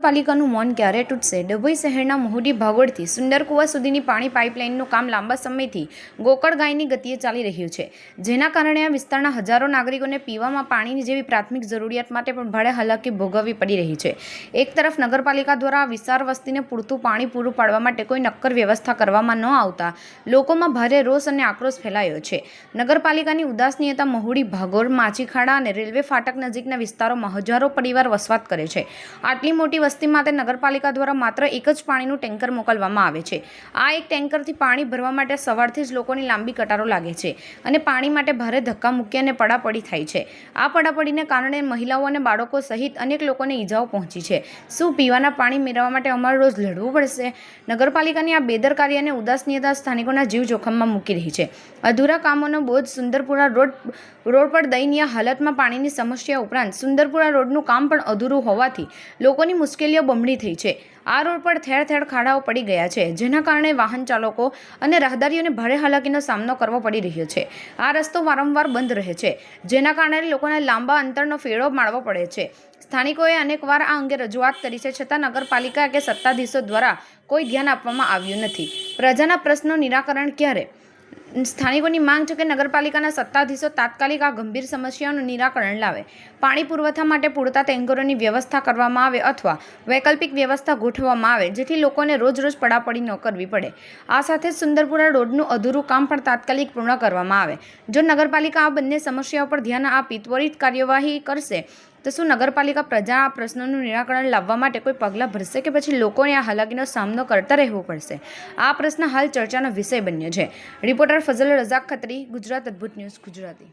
પાલિકાનું મૌન ક્યારે તૂટશે? ડભોઈ શહેરના મહુડી ભાગોળથી સુંદરકુવા સુધીની પાણી પાઇપલાઇનનું કામ લાંબા સમયથી ગોકળગાયની ગતિએ ચાલી રહ્યું છે, જેના કારણે આ વિસ્તારના હજારો નાગરિકોને પીવામાં પાણીની જેવી પ્રાથમિક જરૂરિયાત માટે પણ ભારે હાલાકી ભોગવવી પડી રહી છે. એક તરફ નગરપાલિકા દ્વારા આ વિસ્તાર વસ્તીને પૂરતું પાણી પૂરું પાડવા માટે કોઈ નક્કર વ્યવસ્થા કરવામાં ન આવતા લોકોમાં ભારે રોષ અને આક્રોશ ફેલાયો છે. નગરપાલિકાની ઉદાસીનતા મહુડી, ભાગોળ, માચીખાડા અને રેલવે ફાટક નજીકના વિસ્તારોમાં હજારો પરિવાર વસવાટ કરે છે. આટલી મોટી વસ્તી માટે નગરપાલિકા દ્વારા માત્ર એક જ પાણીનું ટેન્કર મોકલવામાં આવે છે. આ એક ટેન્કરથી પાણી ભરવા માટે સવારથી જ લોકોની લાંબી કતારો લાગે છે અને પાણી માટે ભારે ધક્કા મૂકી અને પડાપડી થાય છે. આ પડાપડીને કારણે મહિલાઓ અને બાળકો સહિત અનેક લોકોને ઈજાઓ પહોંચી છે. શું પીવાના પાણી મેળવવા માટે અમારે રોજ લડવું પડશે? નગરપાલિકાની આ બેદરકારી અને ઉદાસીનતા સ્થાનિકોના જીવ જોખમમાં મૂકી રહી છે. અધૂરા કામોનો બોજ સુંદરપુરા રોડ પર દયનીય હાલતમાં પાણીની સમસ્યા ઉપરાંત સુંદરપુરા રોડનું કામ પણ અધૂરું હોવાથી લોકોની મુશ્કેલીઓ બમણી થઈ છે. આ રોડ પર ઠેર ઠેર ખાડાઓ પડી ગયા છે, જેના કારણે વાહન ચાલકો અને રાહદારીઓને ભારે હાલાકીનો સામનો કરવો પડી રહ્યો છે. આ રસ્તો વારંવાર બંધ રહે છે, જેના કારણે લોકોને લાંબા અંતરનો ફેરો મારવો પડે છે. સ્થાનિકોએ અનેકવાર આ અંગે રજૂઆત કરી છે, છતાં નગરપાલિકા કે સત્તાધીશો દ્વારા કોઈ ધ્યાન આપવામાં આવ્યું નથી. પ્રજાના પ્રશ્નો નિરાકરણ ક્યારે? સ્થાનિકોની માંગ છે કે નગરપાલિકાના સત્તાધીશો તાત્કાલિક આ ગંભીર સમસ્યાઓનું નિરાકરણ લાવે. પાણી પુરવઠા માટે પૂરતા ટેન્કરોની વ્યવસ્થા કરવામાં આવે અથવા વૈકલ્પિક વ્યવસ્થા ગોઠવવામાં આવે, જેથી લોકોને રોજ પડાપડી ન કરવી પડે. આ સાથે જ સુંદરપુરા રોડનું અધૂરું કામ પણ તાત્કાલિક પૂર્ણ કરવામાં આવે. જો નગરપાલિકા આ બંને સમસ્યાઓ પર ધ્યાન આપી ત્વરિત કાર્યવાહી કરશે તો શું નગરપાલિકા પ્રજા આ પ્રશ્નોનું નિરાકરણ લાવવા માટે કોઈ પગલાં ભરશે કે પછી લોકોને આ હાલાકીનો સામનો કરતા રહેવું પડશે? આ પ્રશ્ન હાલ ચર્ચાનો વિષય બન્યો છે. રિપોર્ટર ફઝલ રઝાક ખત્રી, ગુજરાત અદ્ભુત ન્યૂઝ, ગુજરાતી.